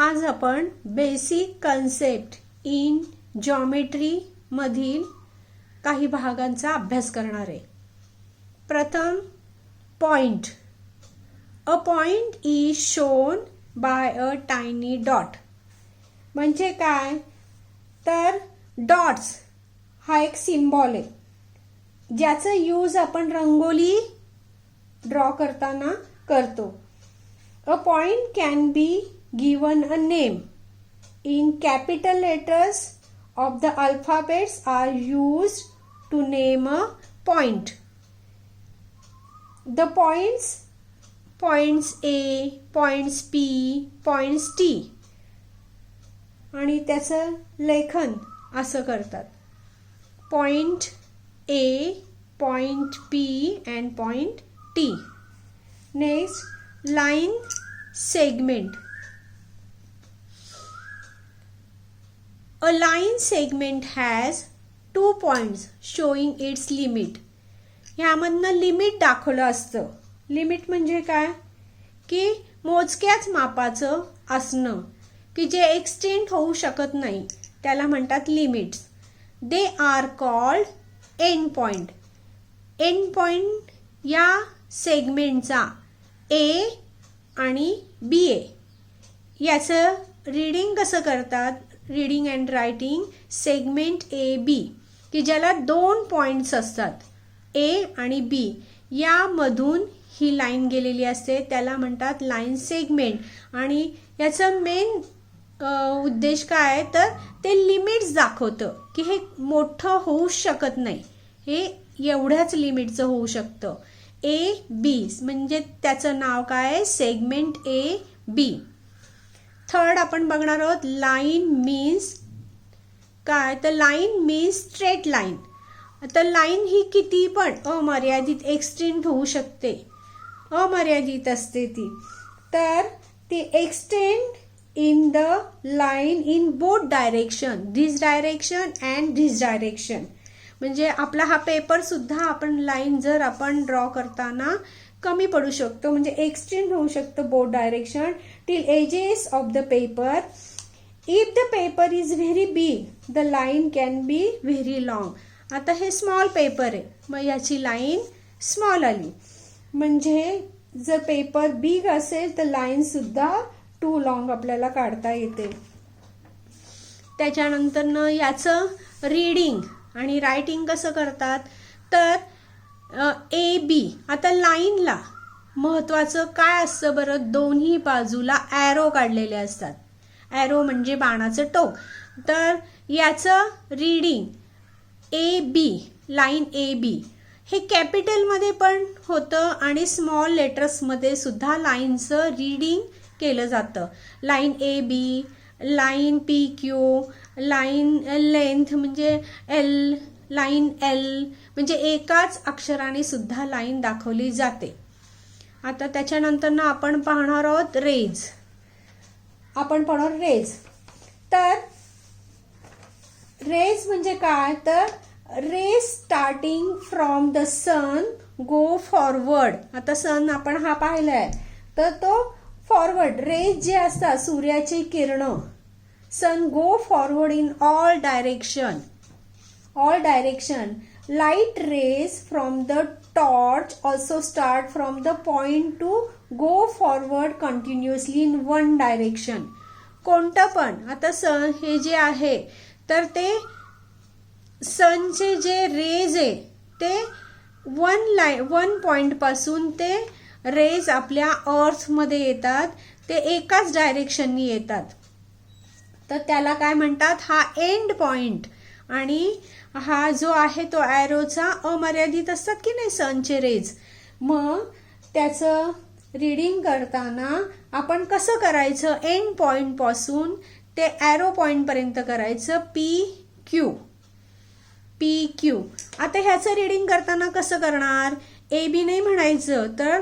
आज आपण basic concept in geometry मधील काही भागांचा अभ्यास करणार आहे. प्रथम point. A point is shown by a tiny dot. म्हणजे काय तर डॉट्स हा एक सिम्बॉल आहे ज्याचा यूज आपण रंगोली ड्रॉ करताना करतो. A point can be given a name. In capital letters of the alphabets are used to name a point. The points A, points P, points T आणि त्याचं लेखन असं करतात. Point A, point P and point T. Next, line segment. A line segment has 2 points showing its limit. ह्यामधनं limit दाखवलं असतं. Limit म्हणजे काय की मोजक्याच मापाचं असणं की जे एक्सटेंड होऊ शकत नाही त्याला म्हणतात limits. They are called end point. End point या सेगमेंटचा ए आणि बी ए याचं रीडिंग कसं करतात. Reading and writing segment A B की ज्याला 2 पॉइंट्स असतात ए आणि बी यामधून ही लाईन गेलेली असते त्याला म्हणतात लाईन सेगमेंट. आणि याचा मेन उद्देश काय आहे तर ते लिमिट्स दाखवतं की हे मोठं होऊ शकत नाही, हे एवढ्याच लिमिटचं होऊ शकतं. ए बी म्हणजे त्याचं नाव काय आहे सेगमेंट ए बी. थर्ड आपण बघणार आहोत लाईन मीन्स काय तर लाईन मीन्स स्ट्रेट लाईन. आता लाईन ही किती पण अमर्यादित एक्सटेंड होऊ शकते, अमर्यादित असते ती. तर ती extend in the line in both direction, this direction and this direction. म्हणजे आपला हा पेपर सुद्धा आपण लाईन जर आपण ड्रॉ करताना कमी पडू शकतो म्हणजे एक्सटेंड होऊ शकतं both direction till edges of the paper. If the paper is very big the line can be very long. आता हे स्मॉल पेपर आहे मग याची लाईन स्मॉल आली. म्हणजे जर पेपर बिग असेल तर लाईन सुद्धा टू लॉंग आपल्याला काढता येते. त्याच्यानंतर याचं रीडिंग आणि रायटिंग कसं करतात तर ए बी. आता लाईनला महत्वाचं काय असतं बरं, दोन्ही बाजूला ॲरो काढलेले असतात. ॲरो म्हणजे बाणाचं टोक. तर याचं reading A B, line A बी हे कॅपिटलमध्ये पण होतं आणि स्मॉल लेटर्समध्ये सुद्धा लाईनचं रीडिंग केलं जातं. Line A B, line P Q, line length म्हणजे एल, लाईन एल म्हणजे एकाच अक्षराने सुद्धा लाईन दाखवली जाते. आता त्याच्यानंतर आपण पाहणार आहोत रेज. आपण पाहणार रेज. तर रेज म्हणजे काय तर rays starting from the sun go forward. आता सन आपण हा पाहिलाय तर तो फॉरवर्ड. रेज जे असतात सूर्याची किरणं sun go forward in all direction. All direction. Light rays from the torch also start from the point to go forward continuously in one direction. कोणतं पण आता सन हे जे आहे तर ते सनचे जे रेज आहे ते वन पॉइंट पासून ते रेज आपल्या अर्थ मध्ये येतात, ते एकाच डायरेक्शननी येतात. तर त्याला काय म्हणतात हा एंड पॉइंट. आणि हा जो आहे तो ॲरोचा अमर्यादित असतात की नाही सनचे रेज. मग त्याचं रीडिंग करताना आपण कसं करायचं एंड पॉइंट पासून ते ॲरो पॉइंट पर्यंत करायचं पी क्यू, पी क्यू. आता ह्याचं रीडिंग करताना कसं करणार ए बी नाही म्हणायचं तर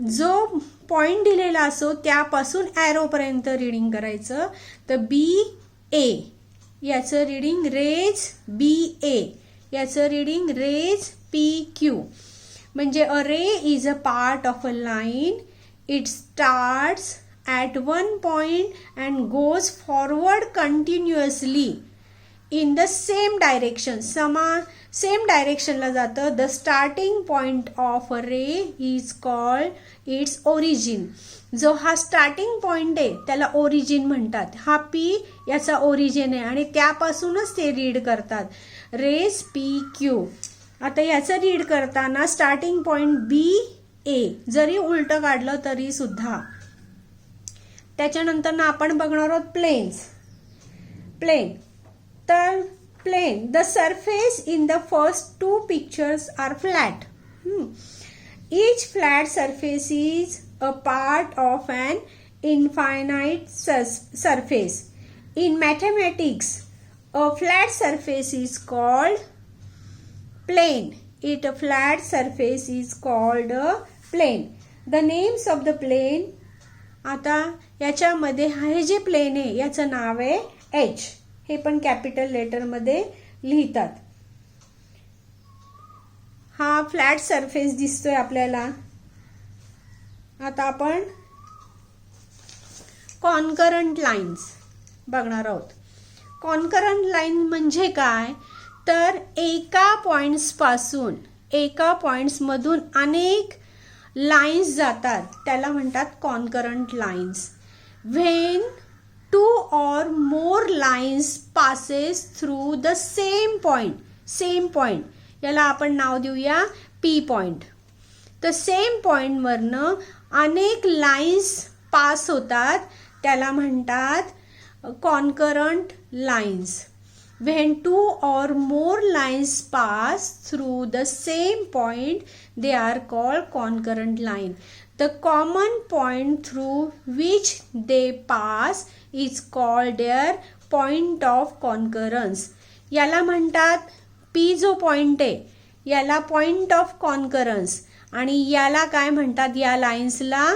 जो पॉइंट दिलेला असो त्यापासून ॲरो पर्यंत रीडिंग करायचं. तर बी ए याचं रीडिंग रेज बी ए, याचं रीडिंग रेज पी क्यू. म्हणजे a ray is a part of a line. It starts at one point and goes forward continuously in the same direction. Same डायरेक्शनला जातं. The starting point of a ray is called its origin. जो हा starting point आहे त्याला origin म्हणतात. हा P याचा origin आहे आणि त्यापासूनच ते रीड करतात. Rays P Q. आता याचं रीड करताना स्टार्टिंग पॉइंट बी ए जरी उलटं काढलं तरी सुद्धा. त्याच्यानंतर आपण बघणार आहोत प्लेन्स. प्लेन. तर plane, the surface in the first two pictures are flat. Each flat surface is a part of an infinite surface. In mathematics, a flat surface is called plane. A flat surface is called a plane. The names of the plane. आता याच्यामध्ये हे जे plain आहे याचं नाव आहे H. हे पण capital letter मध्ये लिहितात. हा फ्लॅट सरफेस दिसतोय आपल्याला. आता आपण कॉन्करंट लाईन्स बघणार आहोत. कॉन्करंट लाईन म्हणजे काय, तर एका पॉइंट्स मधून अनेक लाईन्स जातात त्याला म्हणतात concurrent lines. When two or more lines passes through the same point. याला आपण नाव देऊया P पॉइंट. तर सेम पॉइंट वरनं अनेक लाईन्स पास होतात त्याला म्हणतात concurrent lines. When two or more lines pass through the same point, they are called concurrent line. The common point through which they pass is called their point of concurrence. याला म्हणतात P जो point आहे याला point of concurrence आणि याला काय म्हणतात, या लाईन्सला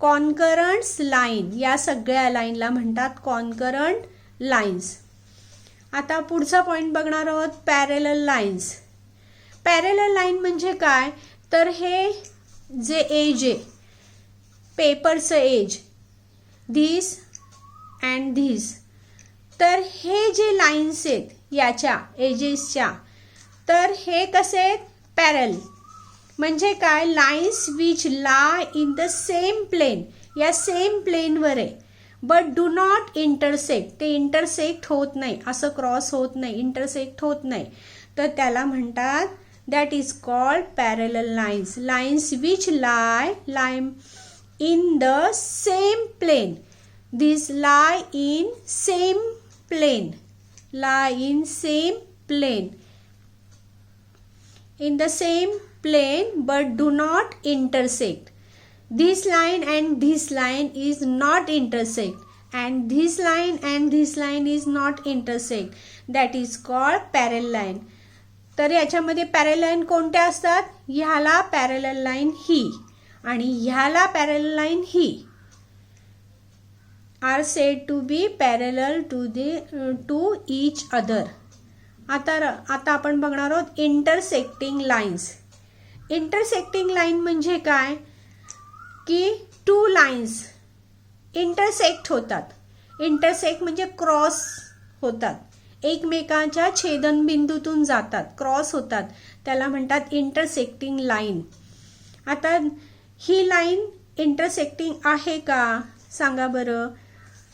कॉन्करंट्स लाईन. या सगळ्या लाईनला म्हणतात कॉन्करंट लाईन्स. आता पुढचा पॉइंट बघणार आहोत पॅरेलल लाईन्स. पॅरेलल लाईन म्हणजे काय, तर हे जे एज आहे पेपरचं एज, धिस अँड धिस, तर हे जे लाईन्स आहेत याच्या एजेसच्या, तर हे कसे आहेत पॅरल. म्हणजे काय, लाईन्स विच ला इन द सेम प्लेन. या सेम प्लेनवर आहे बट डू नॉट इंटरसेक्ट. ते इंटरसेक्ट होत नाही, असं क्रॉस होत नाही, इंटरसेक्ट होत नाही, तर त्याला म्हणतात that is called parallel lines. Lines which lie in the same plane. These lie in same plane. In the same plane but do not intersect. This line and this line is not intersect, and this line and this line is not intersect. That is called parallel line. तर याच्यामध्ये पॅरल line कोणत्या असतात, ह्याला parallel line ही आणि ह्याला parallel line ही are said to be parallel to each other. आता आपण बघणार आहोत इंटरसेक्टिंग लाईन्स. इंटरसेक्टिंग लाईन म्हणजे काय की टू लाईन्स इंटरसेक्ट होतात. इंटरसेक्ट म्हणजे क्रॉस होतात, एकमेकांच्या छेदनबिंदूतून जातात, क्रॉस होतात, त्याला म्हणतात इंटरसेक्टिंग लाईन. आता ही लाईन इंटरसेक्टिंग आहे का सांगा बरं.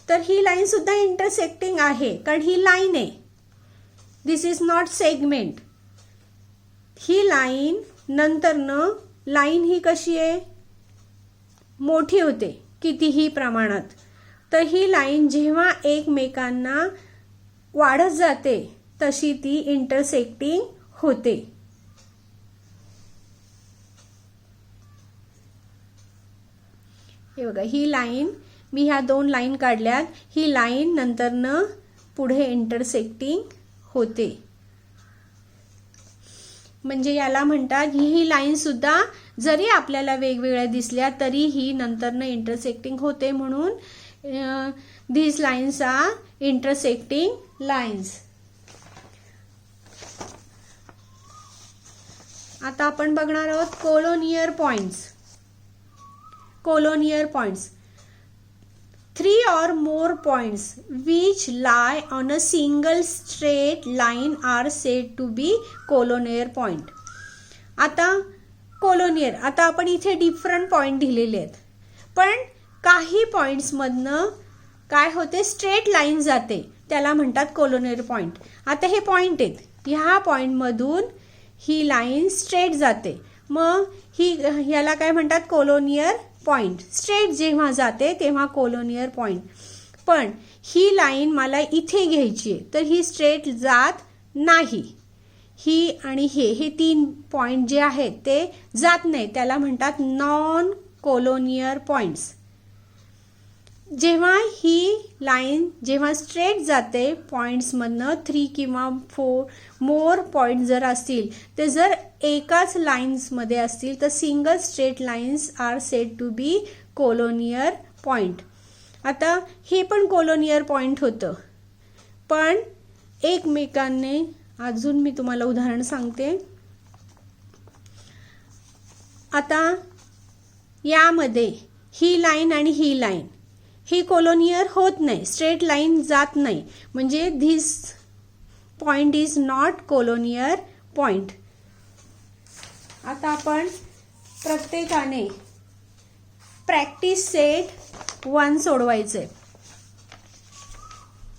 तर ही लाईन सुद्धा इंटरसेक्टिंग आहे कारण ही लाईन आहे. This is not segment. ही लाईन नंतरनं लाईन ही कशी आहे, मोठी होते कितीही प्रमाणात. तर ही लाईन जेव्हा एकमेकांना वाढत जाते तशी ती इंटरसेक्टिंग होते. हे बघा, ही लाईन मी ह्या दोन लाईन काढल्यात. ही लाईन नंतरनं पुढे इंटरसेक्टिंग होते. म्हणजे याला म्हणतात ही लाईन सुद्धा जरी आपल्याला वेगवेगळ्या दिसल्या तरी ही नंतरनं इंटरसेक्टिंग होते, म्हणून these lines are intersecting lines. आता आपण बघणार आहोत collinear points. Collinear points 3 or more points which lie on a single straight line are said to be collinear point. आता collinear, आता आपण इथे डिफरंट पॉइंट दिलेले आहेत, पण काही पॉइंट्समधनं काय होते, स्ट्रेट लाईन जाते, त्याला म्हणतात collinear पॉइंट. आता हे पॉइंट आहेत, ह्या पॉइंटमधून ही लाईन स्ट्रेट जाते, मग ह्याला काय म्हणतात, collinear पॉइंट. स्ट्रेट जेव्हा जाते तेव्हा collinear पॉइंट. पण ही लाईन मला इथे घ्यायची आहे, तर ही स्ट्रेट जात नाही. ही आणि हे 3 पॉइंट जे आहेत ते जात नाही, त्याला म्हणतात नॉन collinear पॉइंट्स. जेव्हा ही लाईन जेव्हा स्ट्रेट जाते पॉइंट्समधनं 3 किंवा 4 मोर पॉइंट जर असतील, ते जर एकाच लाईन्समध्ये असतील तर single straight lines are said to be collinear point. आता हे पण collinear पॉइंट होतं, पण एकमेकांनी, अजून मी तुम्हाला उदाहरण सांगते. आता यामध्ये ही लाईन आणि ही लाईन ही collinear होत नाही, स्ट्रेट लाईन जात नाही, म्हणजे this point is not collinear point. आता आपण प्रत्येकाने प्रॅक्टिस सेट 1 सोडवायचे.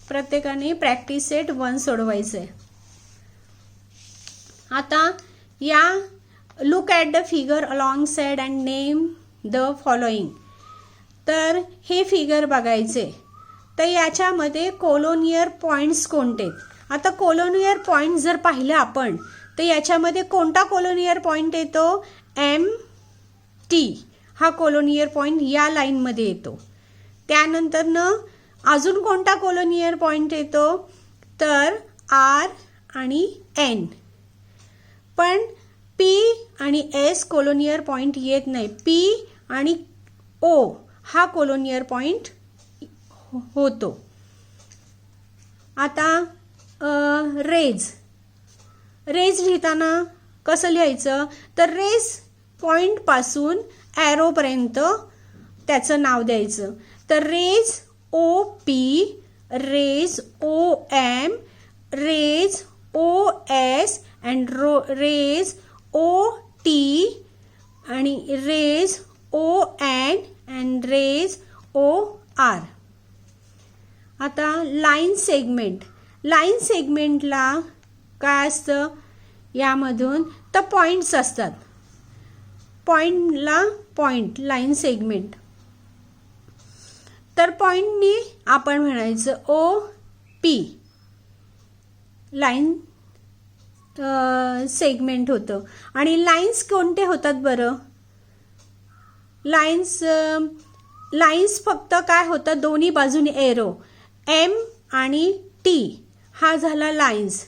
प्रत्येकाने प्रॅक्टिस सेट 1 सोडवायचे. आता या look at the figure along side and name the following. तर हे फिगर बघायचे, तर याच्यामध्ये collinear पॉइंट्स कोणते. आता collinear पॉइंट जर पाहिलं आपण, तर याच्यामध्ये कोणता collinear पॉइंट येतो, MT हा collinear पॉइंट या लाईनमध्ये येतो. त्यानंतरनं अजून कोणता collinear पॉइंट येतो, तर R आणि N. पण P आणि S collinear पॉइंट येत नाही. P आणि O हा collinear पॉइंट होतो. आता रेज लिहिताना कसं लिहायचं, तर रेज पॉइंटपासून ॲरोपर्यंत त्याचं नाव द्यायचं. तर rays OP, rays OM, rays OS and rays OT आणि rays ON and rays OR. आता लाईन सेगमेंटला काय असतं, यामधून तर पॉइंट्स असतात. पॉइंटला पॉइंट लाईन सेगमेंट. तर पॉइंटनी आपण म्हणायचं OP लाईन सेगमेंट होतं. आणि लाईन्स कोणते होतात बरं, लाईन्स फक्त काय होतं, दोन्ही बाजूने एरो. M आणि T हा झाला लाईन्स,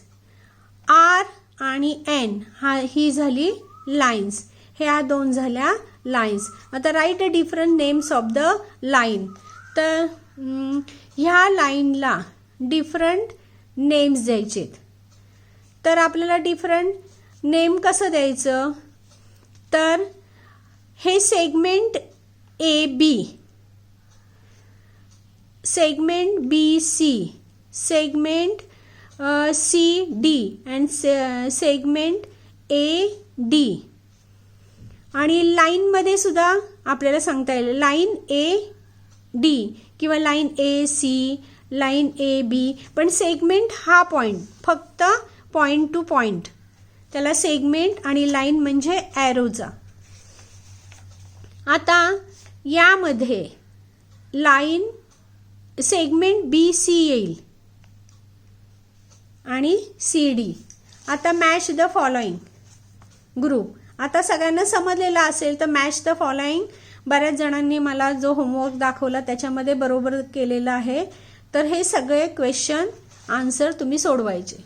R आणि N ही झाली लाईन्स, ह्या 2 झाल्या लाईन्स. आता right a different names of the line. तर ह्या लाईनला डिफरंट नेम्स द्यायचेत. तर आपल्याला डिफरंट नेम कसं द्यायचं, तर हे segment AB, segment BC, segment CD and segment AD. आणि लाईनमध्ये सुद्धा आपल्याला सांगता येईल लाईन AD किंवा लाईन AC, लाईन AB. पण सेगमेंट हा पॉइंट, फक्त पॉइंट टू पॉइंट, त्याला सेगमेंट आणि लाईन म्हणजे ॲरोचा. आता यामध्ये लाईन सेगमेंट BC येईल आणि CD. आता मॅच द फॉलोइंग ग्रुप. आता सगळ्यांना समजलेलं असेल तर मॅच द फॉलोइंग बऱ्याच जणांनी मला जो होमवर्क दाखवला त्याच्यामध्ये बरोबर केलेला आहे. तर हे सगळे क्वेश्चन आन्सर तुम्ही सोडवायचे.